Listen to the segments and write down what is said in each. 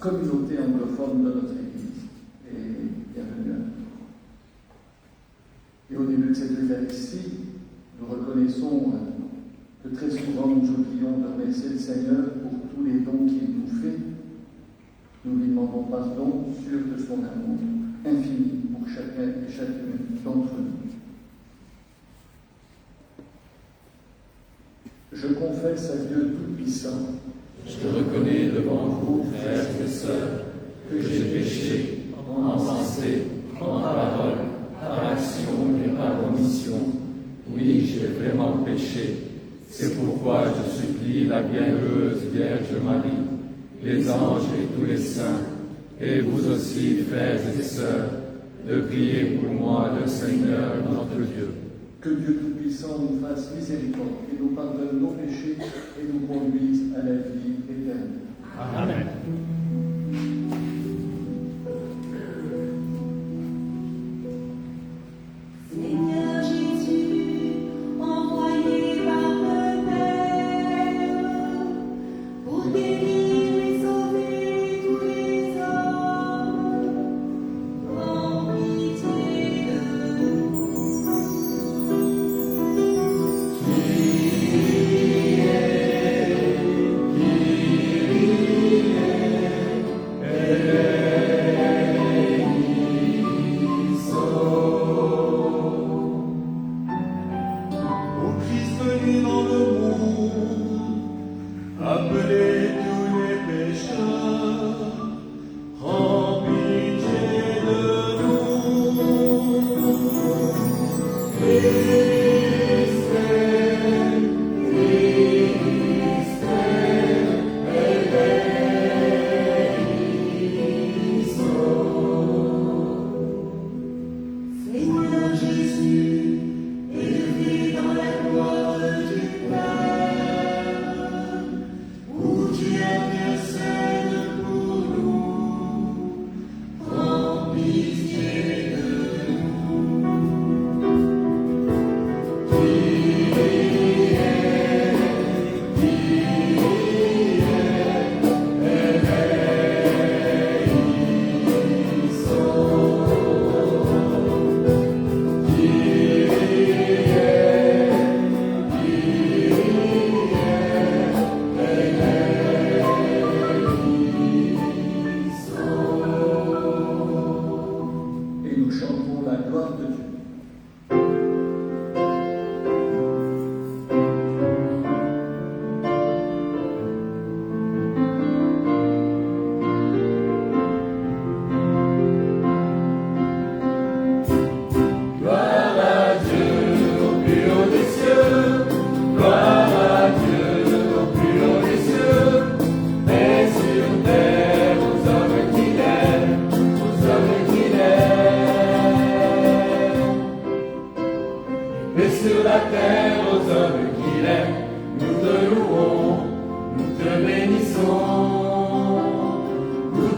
Communauté anglophone de notre Église. Et bienvenue à nous. Et au début de cette Eucharistie, nous reconnaissons que très souvent nous oublions de remercier le Seigneur pour tous les dons qu'il nous fait. Nous lui demandons pardon, sûr de son amour infini pour chacun et chacune d'entre nous. Je confesse à Dieu Tout-Puissant. Je reconnais devant vous, frères et sœurs, que j'ai péché en pensée, en parole, par action et par omission. Oui, j'ai vraiment péché. C'est pourquoi je supplie la bienheureuse Vierge Marie, les anges et tous les saints, et vous aussi, frères et sœurs, de prier pour moi le Seigneur notre Dieu. Que Dieu Tout-Puissant nous fasse miséricorde et nous pardonne nos péchés et nous conduise à la vie éternelle. Amen. Kyrie, Kyrie.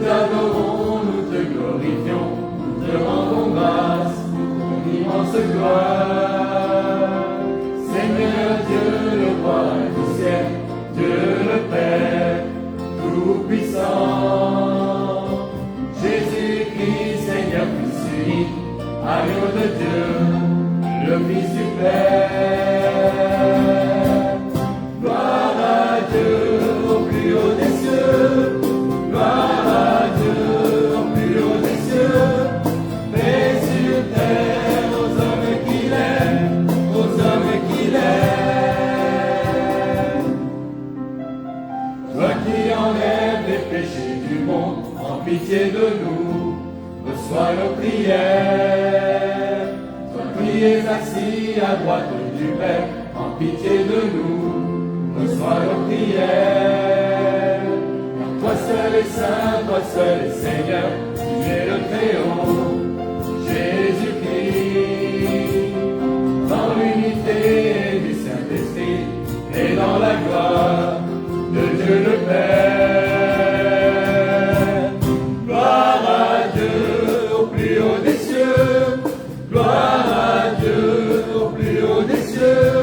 t'adorons, nous te glorifions, nous te rendons grâce pour ton immense gloire. Seigneur Dieu, le roi du ciel, Dieu le Père, tout-puissant. Jésus-Christ, Seigneur Fils unique, agneau de Dieu, le Fils du Père. Gloire à Dieu au plus haut des cieux, gloire à Dieu au plus haut des cieux, paix sur terre aux hommes qu'il aime, aux hommes qu'il aime. Toi qui enlèves les péchés du monde, en pitié de nous, reçois nos prières. Toi qui es assis à droite du Père, en pitié de nous, reçois nos prières. Car toi seul est saint, toi seul est Seigneur, tu es le Très-Haut, Jésus-Christ, dans l'unité du Saint-Esprit et dans la gloire de Dieu le Père. Gloire à Dieu au plus haut des cieux, gloire à Dieu au plus haut des cieux,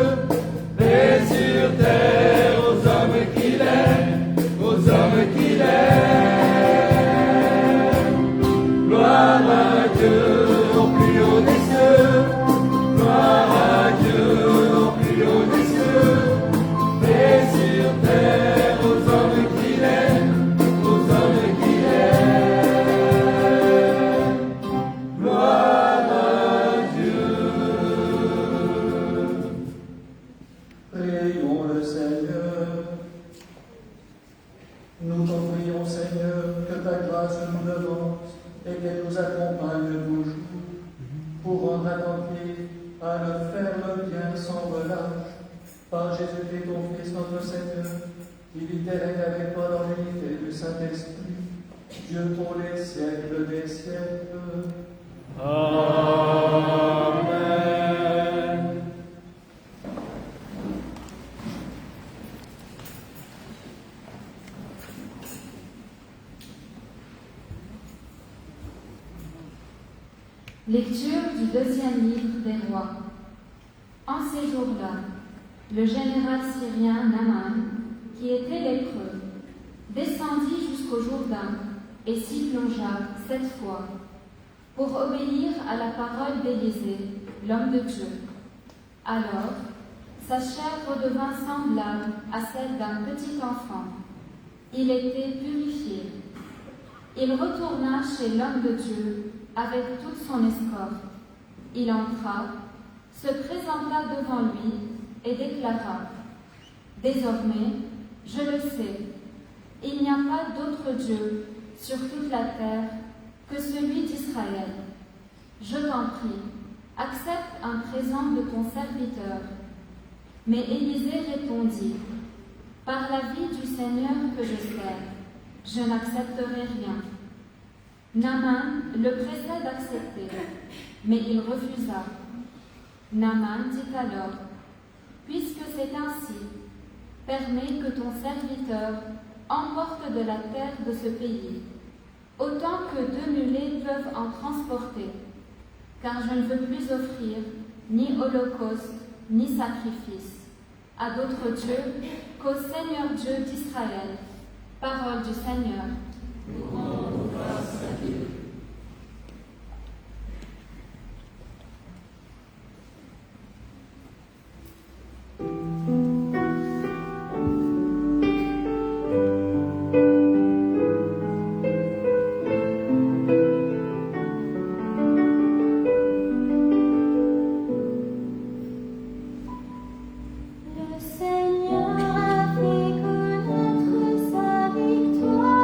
paix sur terre aux hommes qu'il aime, aux hommes qu'il aime. Gloire à Dieu au plus haut des cieux, gloire à Dieu au plus haut des cieux, paix sur terre aux hommes qu'il aime, aux hommes qu'il aime. Gloire à Dieu. Prions le Seigneur. Nous t'en prions, Seigneur, que ta grâce nous devance et qu'elle nous accompagne toujours pour rendre attentifs à ne faire le bien sans relâche. Par Jésus-Christ, ton Fils, notre Seigneur, qui vit et règne avec toi dans l'unité du Saint-Esprit, Dieu pour les siècles des siècles. Amen. Lecture du deuxième livre des Rois. En ces jours-là, le général syrien Naaman, qui était lépreux, descendit jusqu'au Jourdain et s'y plongea 7 fois, pour obéir à la parole d'Élisée, l'homme de Dieu. Alors, sa chair redevint semblable à celle d'un petit enfant. Il était purifié. Il retourna chez l'homme de Dieu avec toute son escorte. Il entra, se présenta devant lui et déclara : « Désormais, je le sais, il n'y a pas d'autre Dieu sur toute la terre que celui d'Israël. Je t'en prie, accepte un présent de ton serviteur. » Mais Élisée répondit : « Par la vie du Seigneur que je sers, je n'accepterai rien. » Naaman le pressait d'accepter, mais il refusa. Naaman dit alors : « Puisque c'est ainsi, permets que ton serviteur emporte de la terre de ce pays, autant que 2 mulets peuvent en transporter, car je ne veux plus offrir ni holocauste ni sacrifice à d'autres dieux qu'au Seigneur Dieu d'Israël. » Parole du Seigneur. Nous rendons grâce à Dieu. Le Seigneur a fait connaître sa victoire.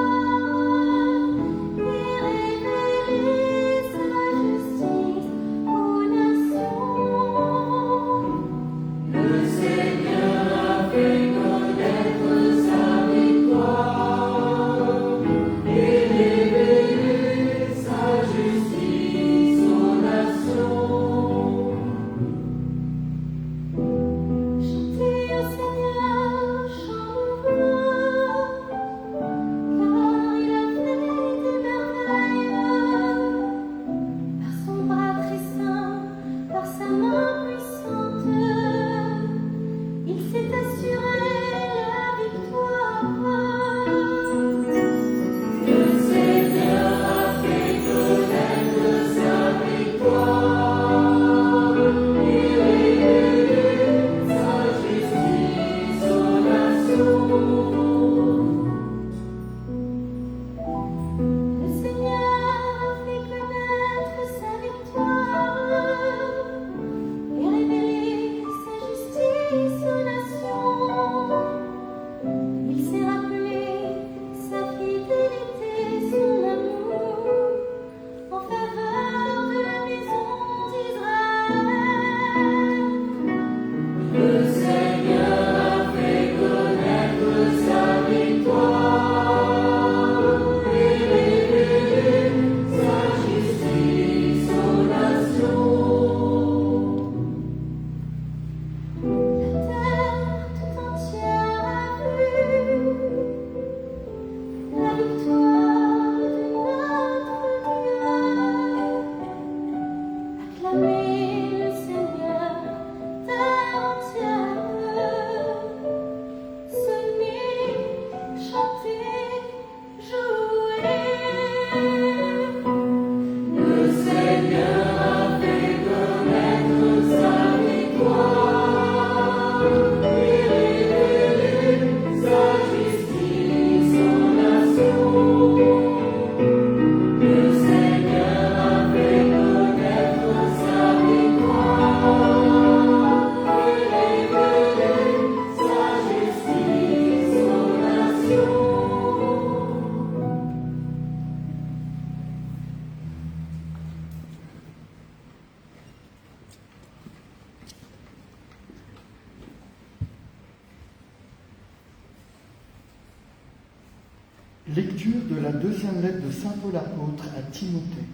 Lecture de la deuxième lettre de saint Paul apôtre à Timothée.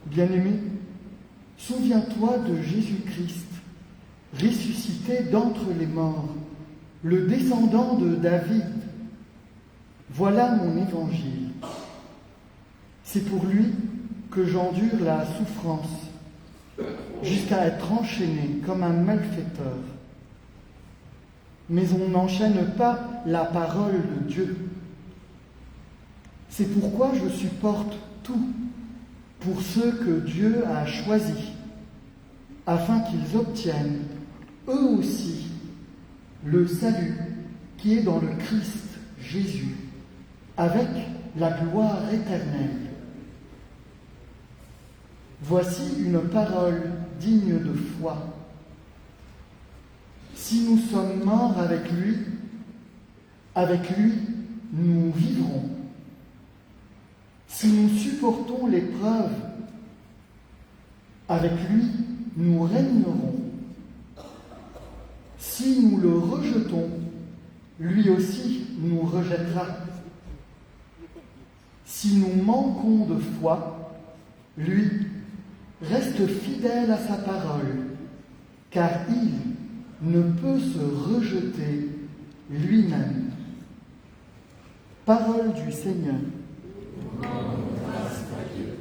Bien-aimé, souviens-toi de Jésus-Christ, ressuscité d'entre les morts, le descendant de David. Voilà mon évangile. C'est pour lui que j'endure la souffrance, jusqu'à être enchaîné comme un malfaiteur. Mais on n'enchaîne pas la parole de Dieu. C'est pourquoi je supporte tout pour ceux que Dieu a choisis, afin qu'ils obtiennent, eux aussi, le salut qui est dans le Christ Jésus, avec la gloire éternelle. Voici une parole digne de foi. Si nous sommes morts avec lui nous vivrons. Si nous supportons l'épreuve, avec lui, nous régnerons. Si nous le rejetons, lui aussi nous rejettera. Si nous manquons de foi, lui reste fidèle à sa parole, car il ne peut se rejeter lui-même. Parole du Seigneur. Grâce à Dieu.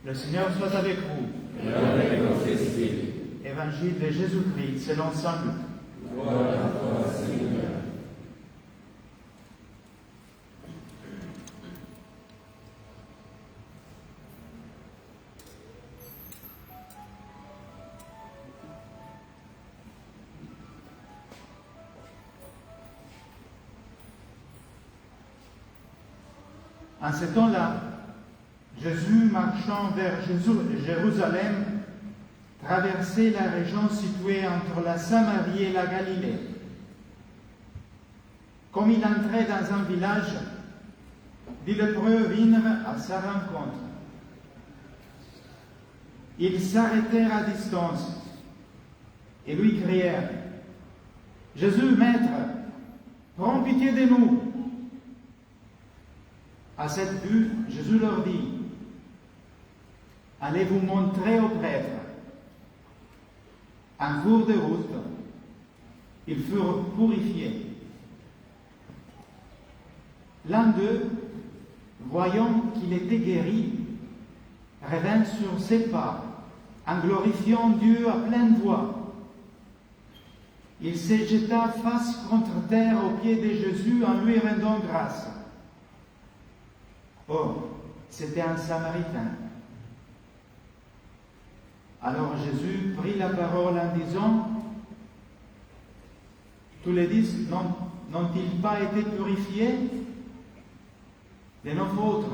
Le Seigneur soit avec vous. Et avec votre esprit. Évangile de Jésus-Christ selon saint Luc. Gloire à toi, Seigneur. En ce temps-là, Jésus, marchant vers Jérusalem, traversait la région située entre la Samarie et la Galilée. Comme il entrait dans un village, des lépreux vinrent à sa rencontre. Ils s'arrêtèrent à distance et lui crièrent : « Jésus, Maître, prends pitié de nous !» À cette vue, Jésus leur dit : « Allez vous montrer au prêtre. » En cours de route, ils furent purifiés. L'un d'eux, voyant qu'il était guéri, revint sur ses pas, en glorifiant Dieu à pleine voix. Il se jeta face contre terre aux pieds de Jésus en lui rendant grâce. Or, c'était un Samaritain. Alors Jésus prit la parole en disant : « Tous les 10 n'ont-ils pas été purifiés ? De nos fautes,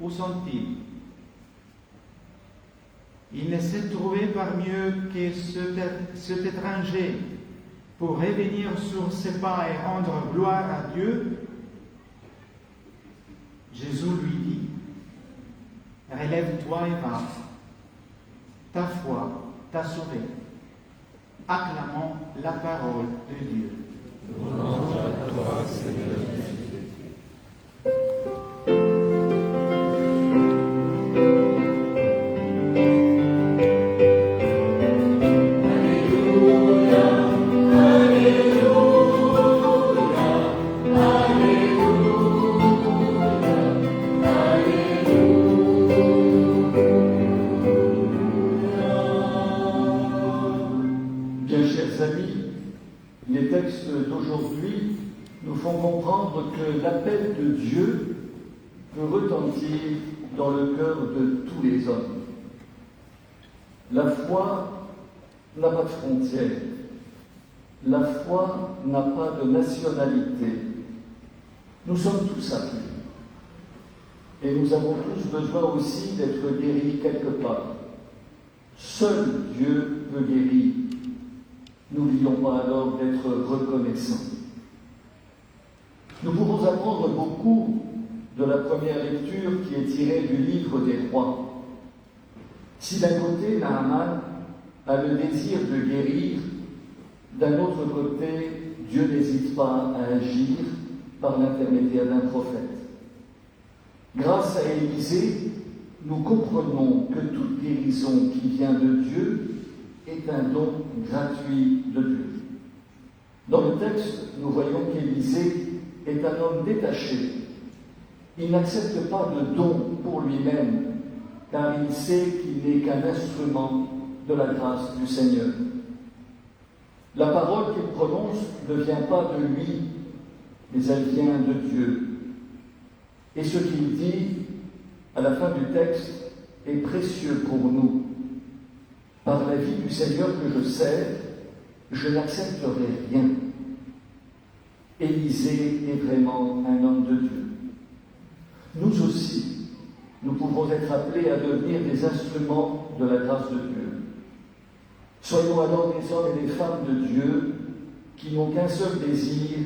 où sont-ils ? il ne s'est trouvé par mieux que cet étranger pour revenir sur ses pas et rendre gloire à Dieu. Jésus lui dit, relève-toi et va, ta foi t'a sauvé. Acclamons la parole de Dieu. Louange à toi, Seigneur Jésus. Les textes d'aujourd'hui nous font comprendre que l'appel de Dieu peut retentir dans le cœur de tous les hommes. La foi n'a pas de frontières. La foi n'a pas de nationalité. Nous sommes tous appelés. Et nous avons tous besoin aussi d'être guéris quelque part. Seul Dieu peut guérir. N'oublions pas alors d'être reconnaissants. Nous pouvons apprendre beaucoup de la première lecture qui est tirée du livre des rois. Si d'un côté, Naaman a le désir de guérir, d'un autre côté, Dieu n'hésite pas à agir par l'intermédiaire d'un prophète. Grâce à Élisée, nous comprenons que toute guérison qui vient de Dieu est un don gratuit de Dieu. Dans le texte, nous voyons qu'Élisée est un homme détaché. Il n'accepte pas de don pour lui-même, car il sait qu'il n'est qu'un instrument de la grâce du Seigneur. La parole qu'il prononce ne vient pas de lui, mais elle vient de Dieu. Et ce qu'il dit, à la fin du texte, est précieux pour nous. Par la vie du Seigneur que je sers, je n'accepterai rien. Élisée est vraiment un homme de Dieu. Nous aussi, nous pouvons être appelés à devenir des instruments de la grâce de Dieu. Soyons alors des hommes et des femmes de Dieu qui n'ont qu'un seul désir,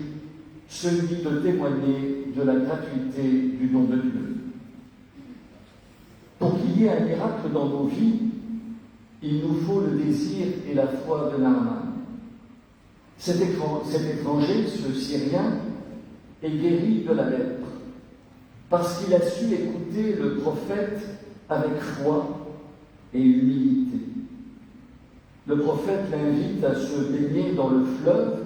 celui de témoigner de la gratuité du don de Dieu. Pour qu'il y ait un miracle dans nos vies, il nous faut le désir et la foi de Naaman. Cet étranger, ce Syrien, est guéri de la lèpre, parce qu'il a su écouter le prophète avec foi et humilité. Le prophète l'invite à se baigner dans le fleuve,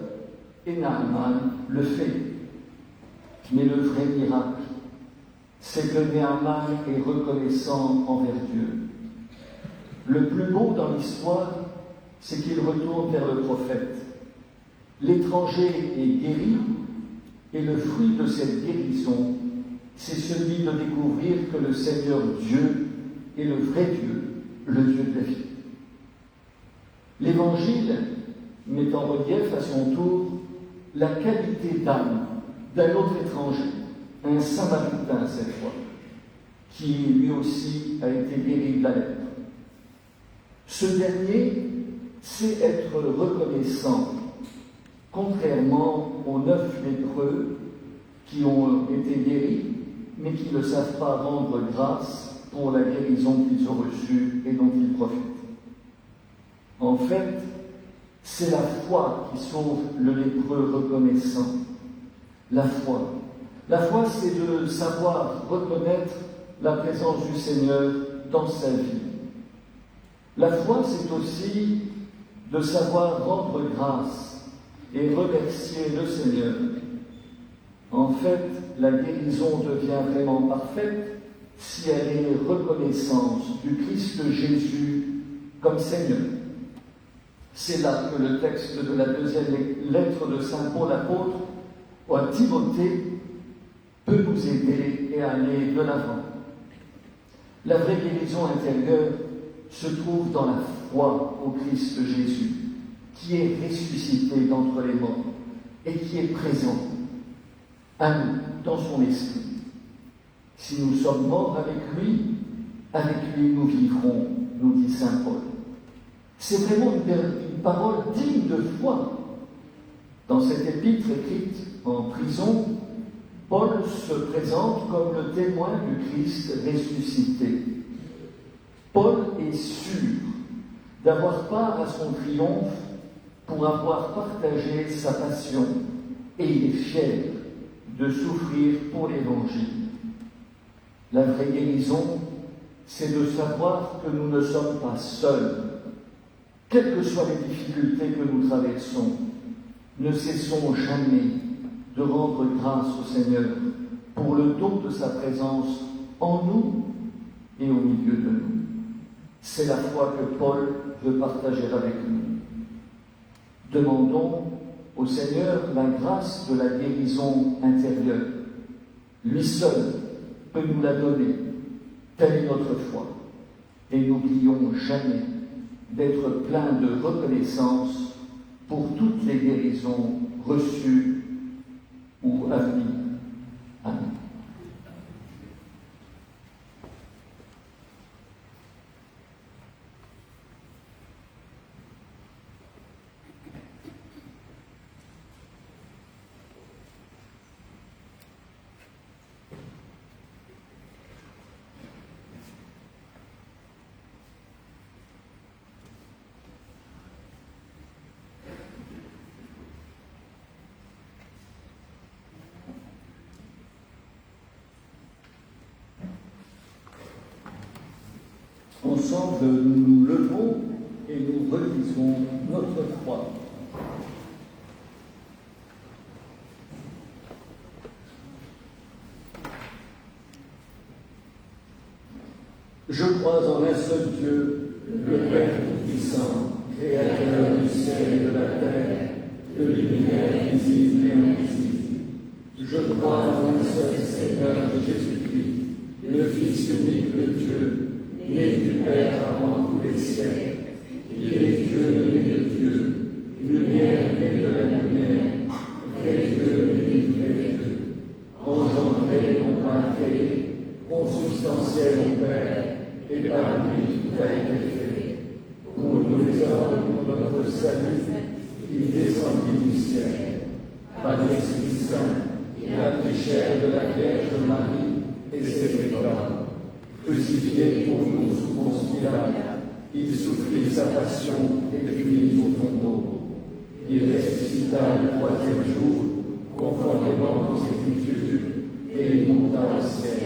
et Naaman le fait. Mais le vrai miracle, c'est que Naaman est reconnaissant envers Dieu. Le plus beau dans l'histoire, c'est qu'il retourne vers le prophète. L'étranger est guéri, et le fruit de cette guérison, c'est celui de découvrir que le Seigneur Dieu est le vrai Dieu, le Dieu de la vie. L'Évangile met en relief à son tour la qualité d'âme d'un autre étranger, un Samaritain cette fois, qui lui aussi a été guéri de la lèpre. Ce dernier sait être reconnaissant, contrairement aux 9 lépreux qui ont été guéris, mais qui ne savent pas rendre grâce pour la guérison qu'ils ont reçue et dont ils profitent. En fait, c'est la foi qui sauve le lépreux reconnaissant. La foi. La foi, c'est de savoir reconnaître la présence du Seigneur dans sa vie. La foi, c'est aussi de savoir rendre grâce et remercier le Seigneur. En fait, la guérison devient vraiment parfaite si elle est reconnaissance du Christ Jésus comme Seigneur. C'est là que le texte de la deuxième lettre de Saint Paul apôtre à Timothée peut nous aider et aller de l'avant. La vraie guérison intérieure se trouve dans la foi au Christ Jésus, qui est ressuscité d'entre les morts et qui est présent à nous, dans son esprit. Si nous sommes morts avec lui nous vivrons, nous dit saint Paul. C'est vraiment une parole digne de foi. Dans cette épître écrite en prison, Paul se présente comme le témoin du Christ ressuscité. Paul est sûr d'avoir part à son triomphe pour avoir partagé sa passion, et il est fier de souffrir pour l'Évangile. La vraie guérison, c'est de savoir que nous ne sommes pas seuls. Quelles que soient les difficultés que nous traversons, ne cessons jamais de rendre grâce au Seigneur pour le don de sa présence en nous et au milieu de nous. C'est la foi que Paul veut partager avec nous. Demandons au Seigneur la grâce de la guérison intérieure. Lui seul peut nous la donner. Telle est notre foi. Et n'oublions jamais d'être pleins de reconnaissance pour toutes les guérisons reçues ou à venir. Amen. Ensemble, nous nous levons et nous relisons notre croix. Je crois en un seul Dieu, le Père Tout-Puissant, Créateur du ciel et de la terre, de l'univers visible et invisible. Je crois en un seul Seigneur Jésus-Christ, le Fils unique de Dieu, né du Père avant tous les siècles. Il est Dieu né de Dieu, lumière née de la lumière, vrai Dieu né du vrai Dieu, engendré non pas créé, consubstantiel au Père, et par lui tout a été fait. Pour nous les hommes, pour notre salut, il descendit du ciel. Par l'Esprit Saint, il a pris chair de la Vierge Marie et s'est fait homme. Crucifié pour nous sous Ponce Pilate, il souffrit sa passion et fut mis au tombeau. Il ressuscita le troisième jour, conformément aux Écritures, et il monta au ciel.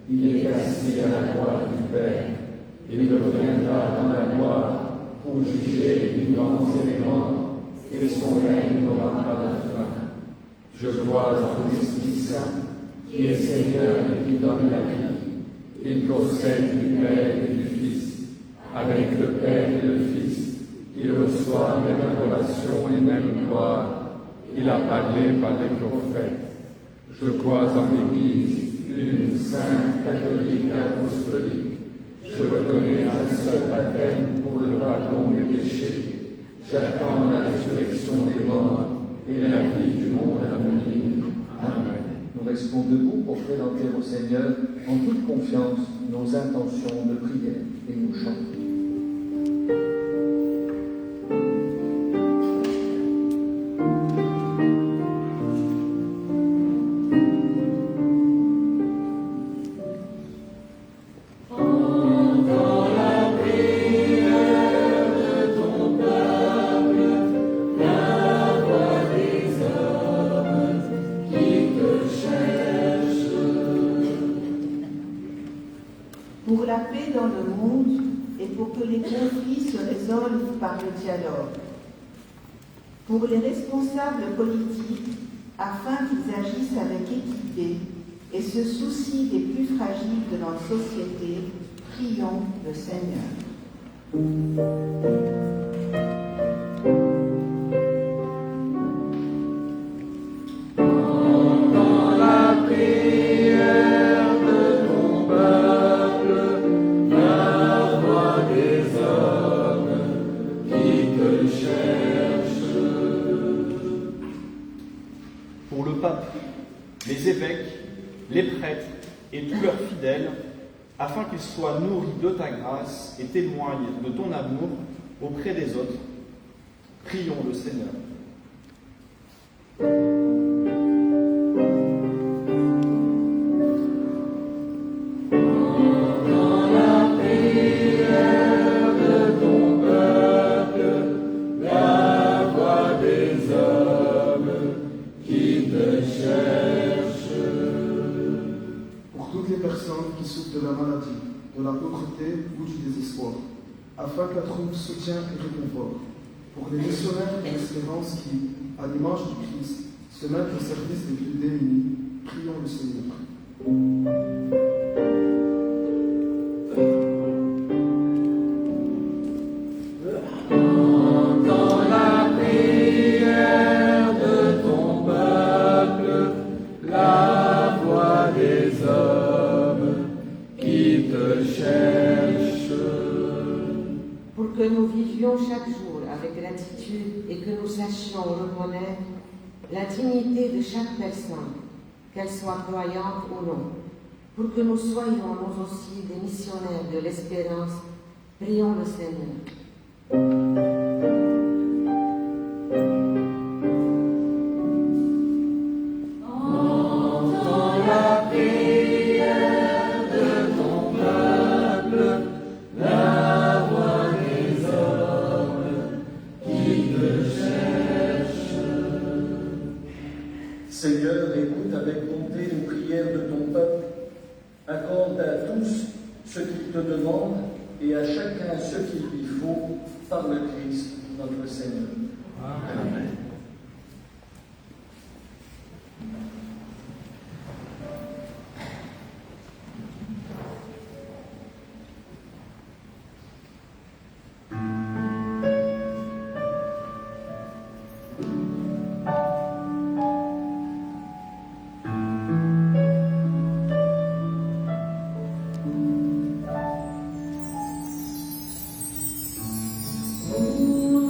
Il est assis à la droite du Père. Il reviendra dans la gloire pour juger les vivants et les morts, et son règne n'aura pas de fin. Je crois en l'Esprit Saint, qui est Seigneur et qui donne la vie. Il procède du Père et du Fils. Avec le Père et le Fils, il reçoit même adoration et même gloire. Il a parlé par les prophètes. Je crois en l'Église, une sainte, catholique et apostolique. Je reconnais un seul baptême pour le pardon des péchés. J'attends la résurrection des morts et la vie du monde à venir. Amen. Nous restons debout pour présenter au Seigneur en toute confiance nos intentions de prière et nous chantons. Pour la paix dans le monde et pour que les conflits se résolvent par le dialogue. Pour les responsables politiques, afin qu'ils agissent avec équité et se soucient des plus fragiles de notre société, prions le Seigneur. Pour le pape, les évêques, les prêtres et tous leurs fidèles, afin qu'ils soient nourris de ta grâce et témoignent de ton amour auprès des autres. Prions le Seigneur. Qui souffrent de la maladie, de la pauvreté ou du désespoir, afin qu'elle trouve soutien et réconfort. Pour les missionnaires et l'espérance qui, à l'image du Christ, se mettent au service des plus démunis, prions le Seigneur. Pour que nous vivions chaque jour avec gratitude et que nous sachions reconnaître la dignité de chaque personne, qu'elle soit croyante ou non. Pour que nous soyons nous aussi des missionnaires de l'espérance, prions le Seigneur. Seigneur, écoute avec bonté les prières de ton peuple. Accorde à tous ce qu'ils te demandent et à chacun ce qu'il lui faut par le Christ, notre Seigneur. Amen.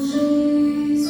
Jésus,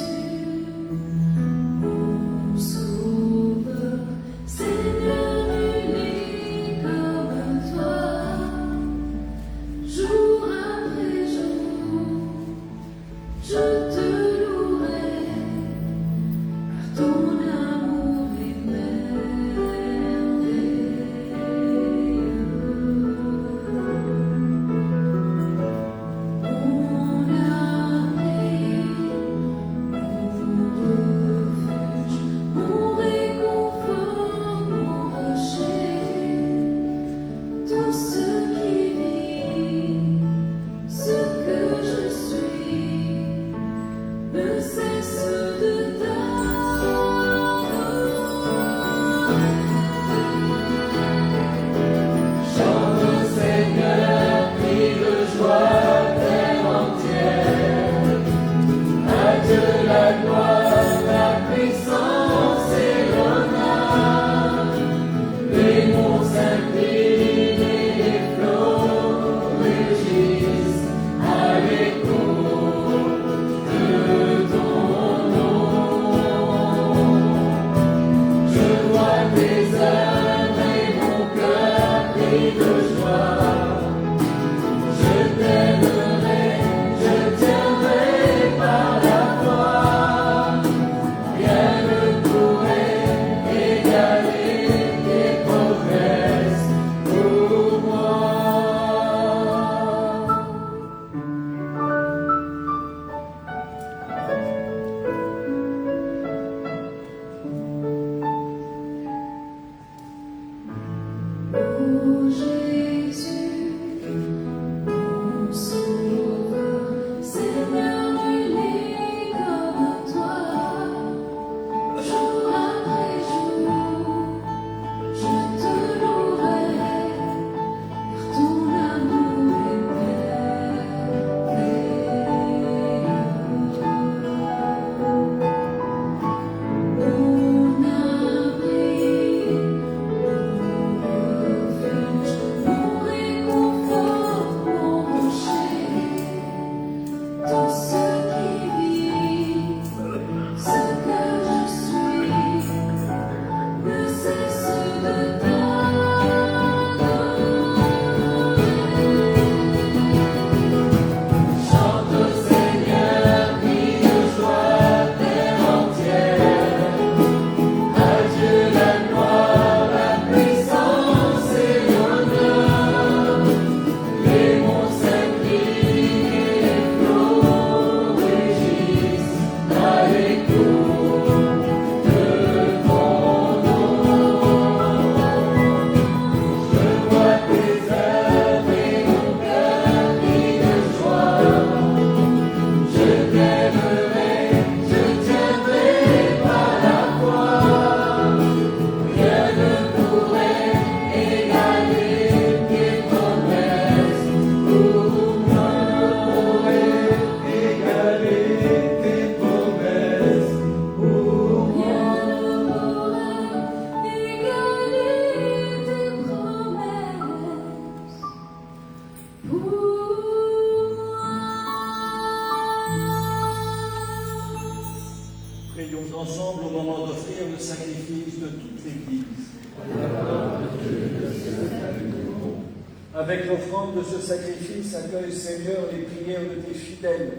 Avec l'offrande de ce sacrifice, accueille, Seigneur, les prières de tes fidèles.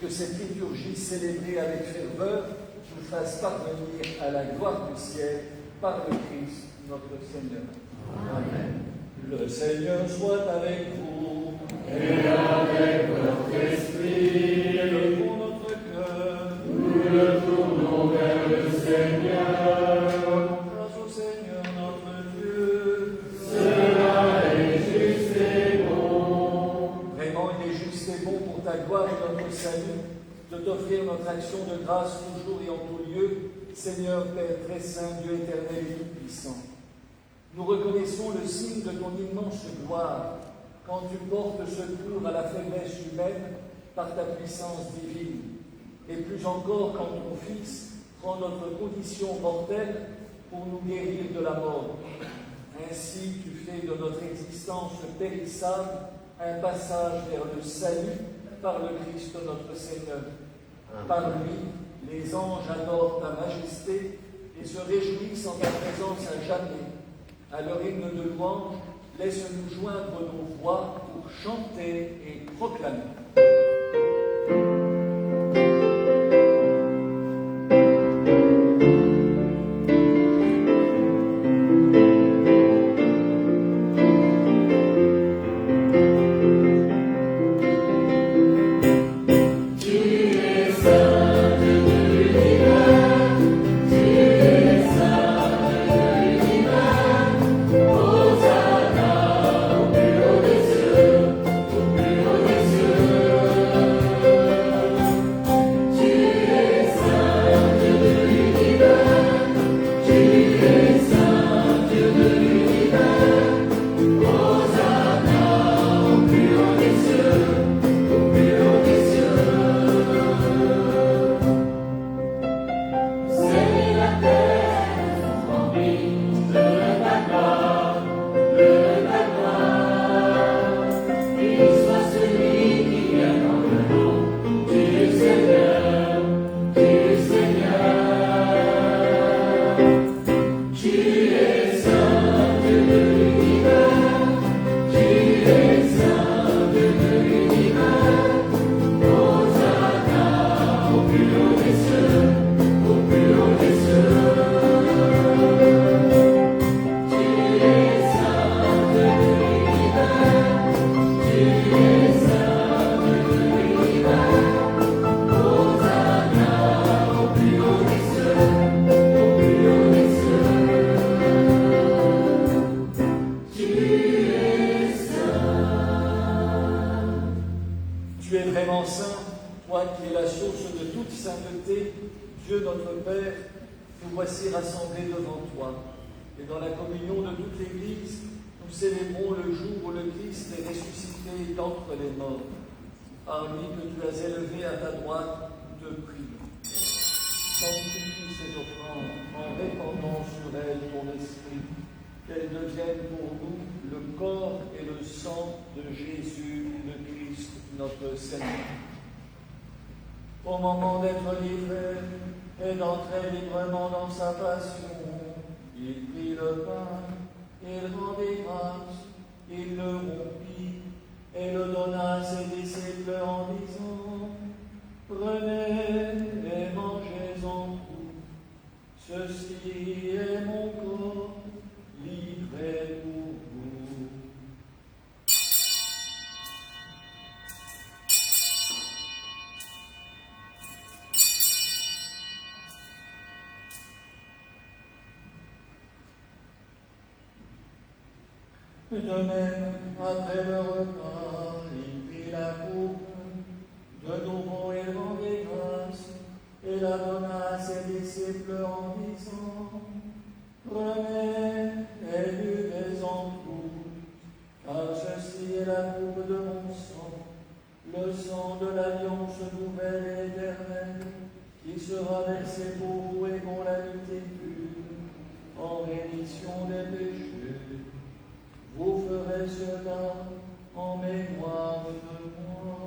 Que cette liturgie célébrée avec ferveur nous fasse parvenir à la gloire du ciel par le Christ, notre Seigneur. Amen. Le Seigneur soit avec vous. Et avec votre esprit. Élevons notre cœur. Nous le tournons vers le Seigneur. Grâce au Seigneur notre Dieu. Cela est juste et bon. Vraiment, il est juste et bon pour ta gloire et notre salut de t'offrir notre action de grâce toujours et en tout lieu, Seigneur Père très saint, Dieu éternel et tout-puissant. Nous reconnaissons le signe de ton immense gloire quand tu portes secours à la faiblesse humaine par ta puissance divine, et plus encore quand ton Fils prend notre condition mortelle pour nous guérir de la mort. Ainsi, tu fais de notre existence périssable un passage vers le salut par le Christ notre Seigneur. Par lui, les anges adorent ta majesté et se réjouissent en ta présence à jamais. À leur hymne de louange, laisse-nous joindre nos voix pour chanter et proclamer. Au moment d'être livré et d'entrer librement dans sa passion, il prit le pain, il rendit grâce, il le rompit et le donna à ses disciples en disant : Prenez et mangez-en tous, ceci est mon corps livré pour vous. De même, après le repas, il prit la coupe, de nouveau il rendit grâce, et la donna à ses disciples en disant : Prenez et buvez-en tous, car ceci est la coupe de mon sang, le sang de l'alliance nouvelle et éternelle, qui sera versé pour vous et pour la multitude, en rémission des péchés. Vous ferez cela en mémoire de moi.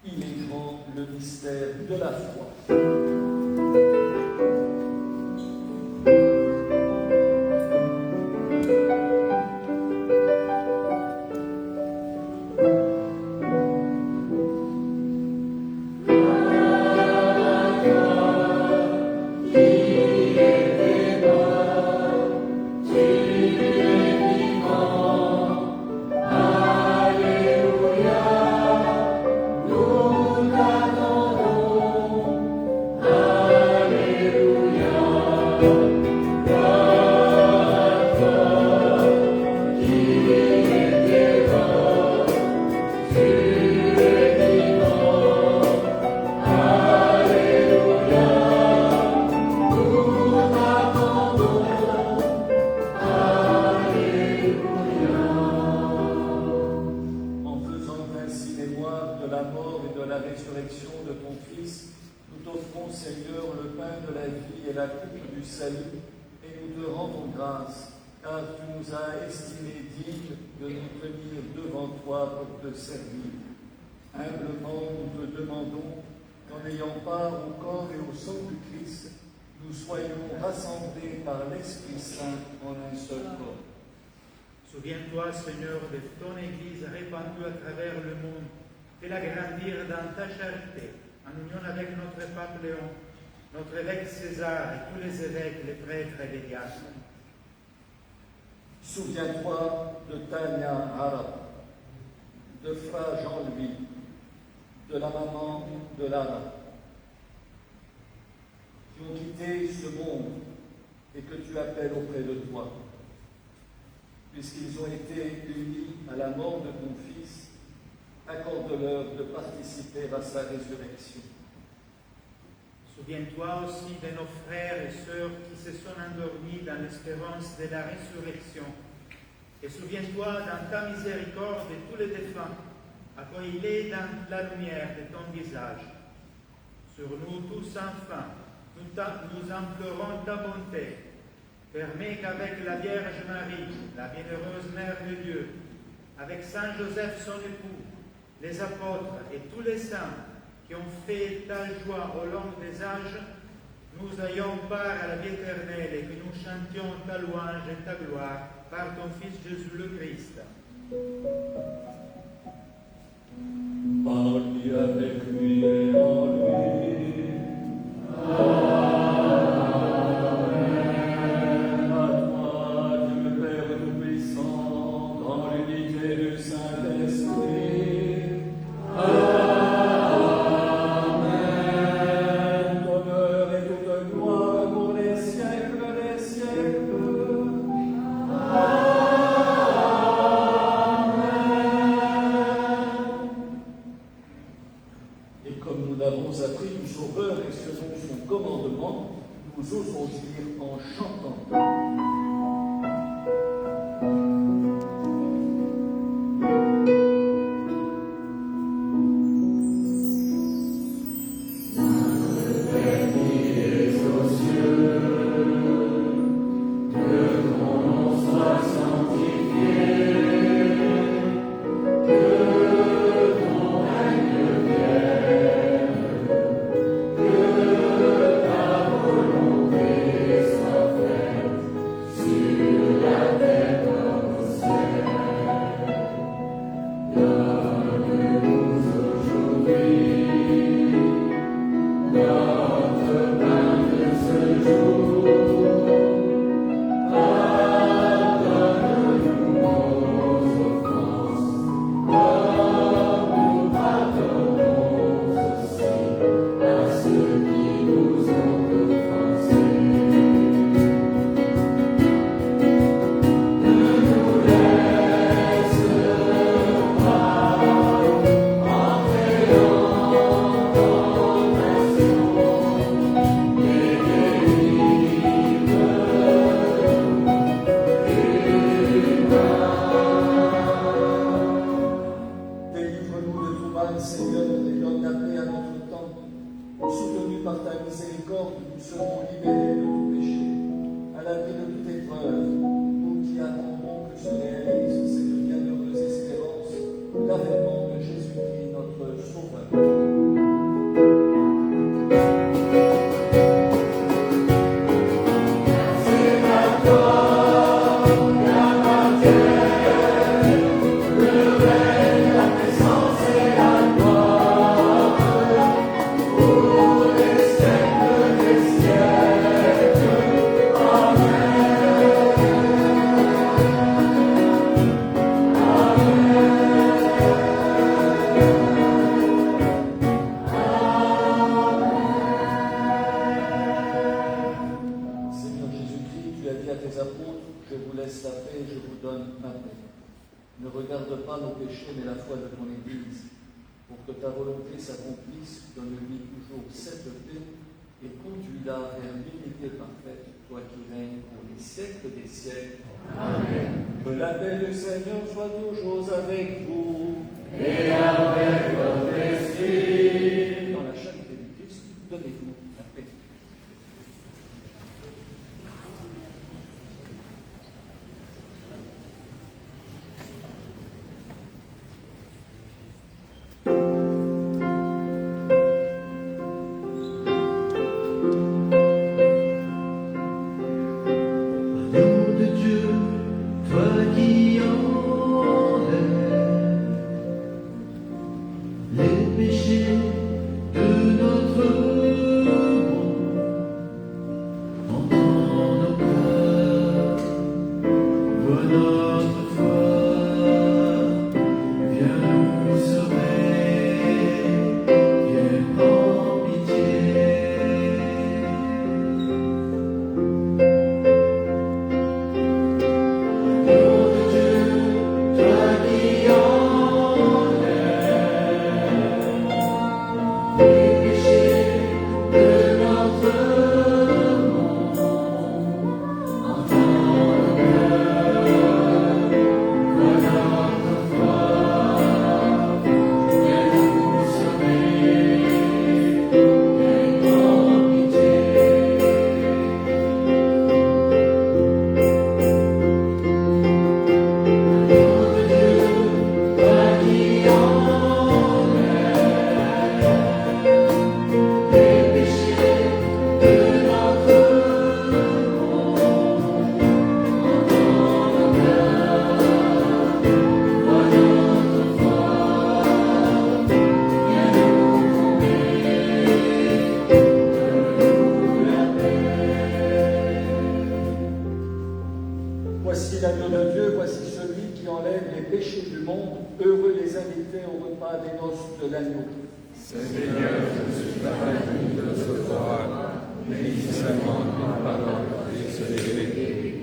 Il est grand le mystère de la foi. Humblement, nous te demandons qu'en ayant part au corps et au sang du Christ, nous soyons rassemblés par l'Esprit Saint en un seul corps. Souviens-toi, Seigneur, de ton Église répandue à travers le monde. Fais-la grandir dans ta charité, en union avec notre pape Léon, notre évêque César et tous les évêques, les prêtres et les diacres. Souviens-toi de Tania Harap, de Frère Jean-Louis, de la maman de Lara, qui ont quitté ce monde et que tu appelles auprès de toi. Puisqu'ils ont été unis à la mort de ton Fils, accorde-leur de participer à sa résurrection. Souviens-toi aussi de nos frères et sœurs qui se sont endormis dans l'espérance de la résurrection. Et souviens-toi dans ta miséricorde de tous les défunts, accueille-les dans la lumière de ton visage. Sur nous tous enfin, nous implorons ta bonté. Permets qu'avec la Vierge Marie, la bienheureuse Mère de Dieu, avec Saint Joseph son époux, les apôtres et tous les saints qui ont fait ta joie au long des âges, nous ayons part à la vie éternelle et que nous chantions ta louange et ta gloire par ton Fils Jésus le Christ. Par lui, avec lui et en lui. Amen. À toi, Dieu Père Tout-Puissant, dans l'unité du Saint-Esprit. Nous osons dire en chantant. l'avènement de Jésus-Christ, notre Sauveur. Ne regarde pas nos péchés, mais la foi de ton Église. Pour que ta volonté s'accomplisse, donne-lui toujours cette paix et conduis-la vers l'unité parfaite, toi qui règnes pour les siècles des siècles. Amen. Que la paix du Seigneur soit toujours avec vous. Et avec votre esprit. Dans la charité du Christ, donnez-vous la paix. Voici l'agneau de Dieu, voici celui qui enlève les péchés du monde. Heureux les invités au repas des noces de l'agneau. Seigneur, je ne suis pas digne de recevoir, mais dis seulement une parole et je serai guéri.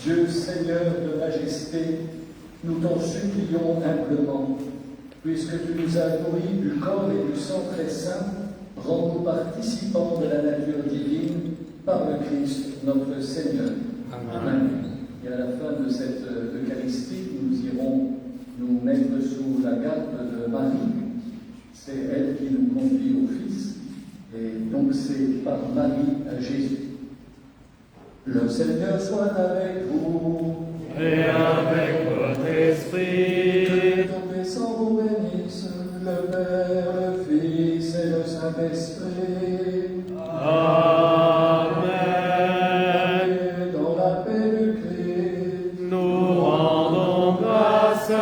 Dieu, Seigneur de majesté, nous t'en supplions humblement, puisque tu nous as nourris du corps et du sang très saint, rends-nous participants de la nature divine par le Christ notre Seigneur. Amen. Et à la fin de cette Eucharistie, nous irons nous mettre sous la garde de Marie. C'est elle qui nous conduit au Fils, et donc c'est par Marie à Jésus. Le Seigneur soit avec vous. Et avec votre esprit. Que ton descend vous bénisse, le Père, le Fils et le Saint-Esprit. Amen. Et dans la paix du Christ, nous rendons grâce.